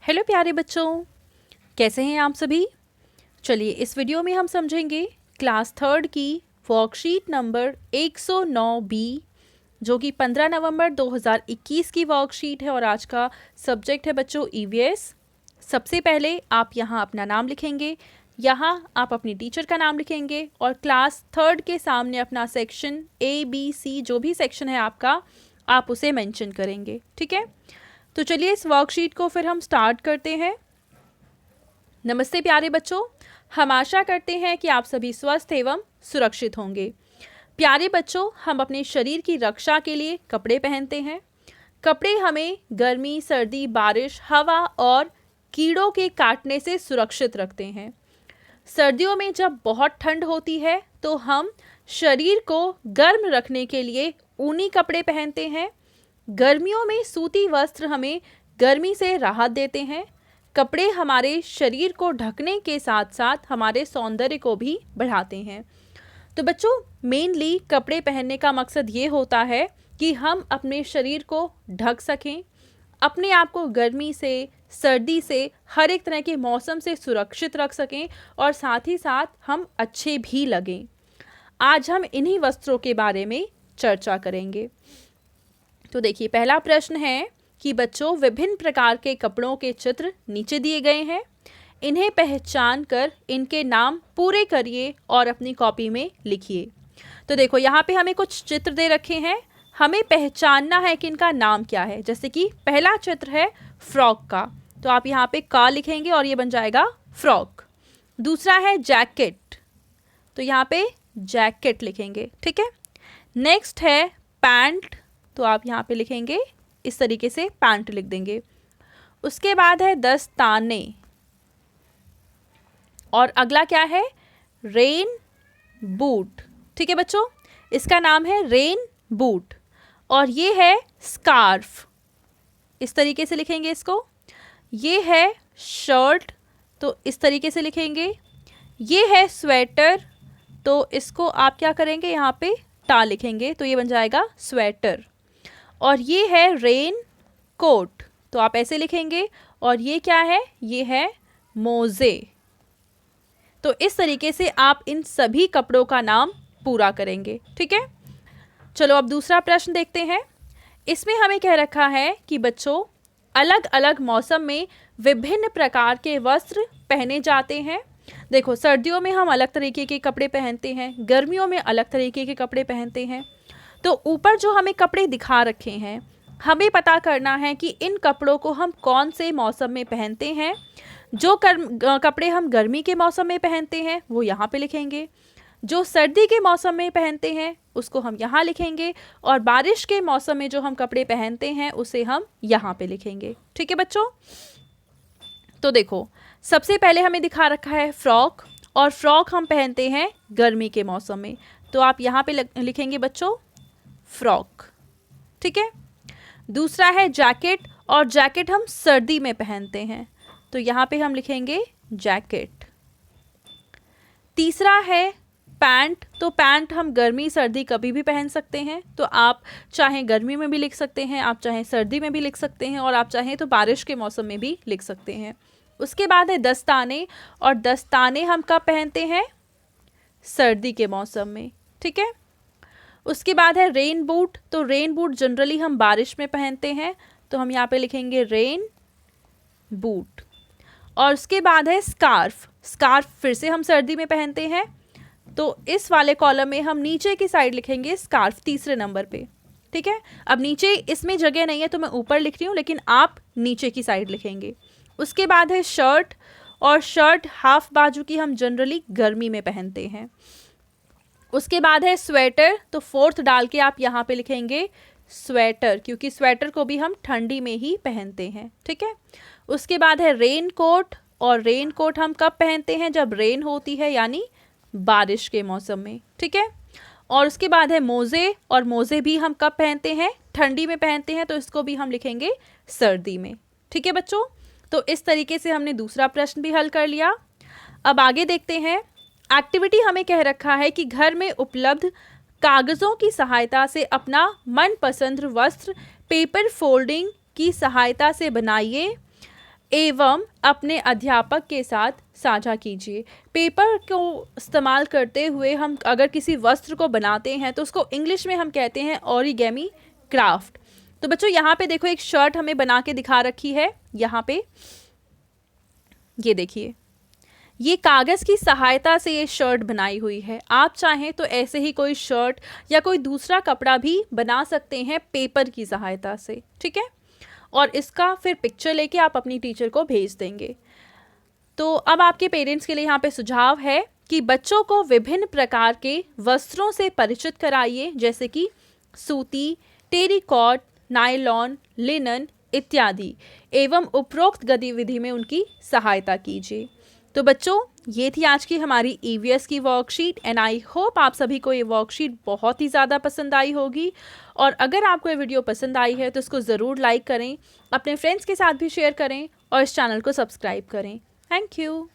Hello प्यारे बच्चों, कैसे हैं आप सभी। चलिए इस वीडियो में हम समझेंगे क्लास थर्ड की वर्कशीट नंबर 109 बी, जो कि 15 नवंबर 2021 की वर्कशीट है और आज का सब्जेक्ट है बच्चों ईवीएस। सबसे पहले आप यहाँ अपना नाम लिखेंगे, यहाँ आप अपनी टीचर का नाम लिखेंगे और क्लास थर्ड के सामने अपना सेक्शन ABC जो भी सेक्शन है आपका, आप उसे मेंशन करेंगे। ठीक है, तो चलिए इस वर्कशीट को फिर हम स्टार्ट करते हैं। नमस्ते प्यारे बच्चों, हम आशा करते हैं कि आप सभी स्वस्थ एवं सुरक्षित होंगे। प्यारे बच्चों, हम अपने शरीर की रक्षा के लिए कपड़े पहनते हैं। कपड़े हमें गर्मी, सर्दी, बारिश, हवा और कीड़ों के काटने से सुरक्षित रखते हैं। सर्दियों में जब बहुत ठंड होती है तो हम शरीर को गर्म रखने के लिए ऊनी कपड़े पहनते हैं। गर्मियों में सूती वस्त्र हमें गर्मी से राहत देते हैं। कपड़े हमारे शरीर को ढकने के साथ साथ हमारे सौंदर्य को भी बढ़ाते हैं। तो बच्चों, मेनली कपड़े पहनने का मकसद ये होता है कि हम अपने शरीर को ढक सकें, अपने आप को गर्मी से, सर्दी से, हर एक तरह के मौसम से सुरक्षित रख सकें और साथ ही साथ हम अच्छे भी लगें। आज हम इन्हीं वस्त्रों के बारे में चर्चा करेंगे। तो देखिए, पहला प्रश्न है कि बच्चों, विभिन्न प्रकार के कपड़ों के चित्र नीचे दिए गए हैं। इन्हें पहचान कर इनके नाम पूरे करिए और अपनी कॉपी में लिखिए। तो देखो, यहाँ पे हमें कुछ चित्र दे रखे हैं, हमें पहचानना है कि इनका नाम क्या है। जैसे कि पहला चित्र है फ्रॉक का, तो आप यहाँ पे का लिखेंगे और ये बन जाएगा फ्रॉक। दूसरा है जैकेट, तो यहाँ पे जैकेट लिखेंगे। ठीक है। नेक्स्ट है पैंट, तो आप यहाँ पे लिखेंगे इस तरीके से, पैंट लिख देंगे। उसके बाद है दस्ताने, और अगला क्या है, रेन बूट। ठीक है बच्चों, इसका नाम है रेन बूट। और ये है स्कार्फ, इस तरीके से लिखेंगे इसको। ये है शर्ट, तो इस तरीके से लिखेंगे। ये है स्वेटर, तो इसको आप क्या करेंगे, यहाँ पे टा लिखेंगे, तो ये बन जाएगा स्वेटर। और ये है रेन कोट, तो आप ऐसे लिखेंगे। और ये क्या है, ये है मोजे। तो इस तरीके से आप इन सभी कपड़ों का नाम पूरा करेंगे। ठीक है। चलो अब दूसरा प्रश्न देखते हैं। इसमें हमें कह रखा है कि बच्चों, अलग अलग मौसम में विभिन्न प्रकार के वस्त्र पहने जाते हैं। देखो, सर्दियों में हम अलग तरीके के कपड़े पहनते हैं, गर्मियों में अलग तरीके के कपड़े पहनते हैं। तो ऊपर जो हमें कपड़े दिखा रखे हैं, हमें पता करना है कि इन कपड़ों को हम कौन से मौसम में पहनते हैं। जो कपड़े हम गर्मी के मौसम में पहनते हैं वो यहाँ पे लिखेंगे, जो सर्दी के मौसम में पहनते हैं उसको हम यहाँ लिखेंगे, और बारिश के मौसम में जो हम कपड़े पहनते हैं उसे हम यहाँ पे लिखेंगे। ठीक है बच्चों। तो देखो, सबसे पहले हमें दिखा रखा है फ्रॉक, और फ्रॉक हम पहनते हैं गर्मी के मौसम में, तो आप यहाँ पे लिखेंगे बच्चों फ्रॉक। ठीक है। दूसरा है जैकेट, और जैकेट हम सर्दी में पहनते हैं, तो यहाँ पे हम लिखेंगे जैकेट। तीसरा है पैंट, तो पैंट हम गर्मी सर्दी कभी भी पहन सकते हैं, तो आप चाहे गर्मी में भी लिख सकते हैं, आप चाहे सर्दी में भी लिख सकते हैं, और आप चाहें तो बारिश के मौसम में भी लिख सकते हैं। उसके बाद है दस्ताने, और दस्ताने हम कब पहनते हैं, सर्दी के मौसम में। ठीक है। उसके बाद है रेन बूट, तो रेन बूट जनरली हम बारिश में पहनते हैं, तो हम यहाँ पे लिखेंगे रेन बूट। और उसके बाद है स्कार्फ, स्कार्फ फिर से हम सर्दी में पहनते हैं, तो इस वाले कॉलम में हम नीचे की साइड लिखेंगे स्कार्फ, तीसरे नंबर पे। ठीक है। अब नीचे इसमें जगह नहीं है तो मैं ऊपर लिख रही हूँ, लेकिन आप नीचे की साइड लिखेंगे। उसके बाद है शर्ट, और शर्ट हाफ बाजू की हम जनरली गर्मी में पहनते हैं। उसके बाद है स्वेटर, तो फोर्थ डाल के आप यहाँ पे लिखेंगे स्वेटर, क्योंकि स्वेटर को भी हम ठंडी में ही पहनते हैं। ठीक है। उसके बाद है रेन कोट, और रेन कोट हम कब पहनते हैं, जब रेन होती है, यानी बारिश के मौसम में। ठीक है। और उसके बाद है मोजे, और मोजे भी हम कब पहनते हैं, ठंडी में पहनते हैं, तो इसको भी हम लिखेंगे सर्दी में। ठीक है बच्चों। तो इस तरीके से हमने दूसरा प्रश्न भी हल कर लिया। अब आगे देखते हैं। एक्टिविटी हमें कह रखा है कि घर में उपलब्ध कागज़ों की सहायता से अपना मनपसंद वस्त्र पेपर फोल्डिंग की सहायता से बनाइए। एवं अपने अध्यापक के साथ साझा कीजिए। पेपर को इस्तेमाल करते हुए हम अगर किसी वस्त्र को बनाते हैं तो उसको इंग्लिश में हम कहते हैं ओरिगेमी क्राफ्ट। तो बच्चों यहाँ पे देखो एक शर्ट हमें बना के दिखा रखी है, यहाँ पे ये देखिए, ये कागज़ की सहायता से ये शर्ट बनाई हुई है। आप चाहें तो ऐसे ही कोई शर्ट या कोई दूसरा कपड़ा भी बना सकते हैं पेपर की सहायता से, ठीक है। और इसका फिर पिक्चर लेके आप अपनी टीचर को भेज देंगे। तो अब आपके पेरेंट्स के लिए यहाँ पे सुझाव है कि बच्चों को विभिन्न प्रकार के वस्त्रों से परिचित कराइए, जैसे कि सूती, टेरिकॉट, नायलॉन, लिनन इत्यादि, एवं उपरोक्त गतिविधि में उनकी सहायता कीजिए। तो बच्चों, ये थी आज की हमारी ईवीएस की वर्कशीट एंड आई होप आप सभी को ये वर्कशीट बहुत ही ज़्यादा पसंद आई होगी। और अगर आपको ये वीडियो पसंद आई है तो इसको ज़रूर लाइक करें, अपने फ्रेंड्स के साथ भी शेयर करें और इस चैनल को सब्सक्राइब करें। Thank you.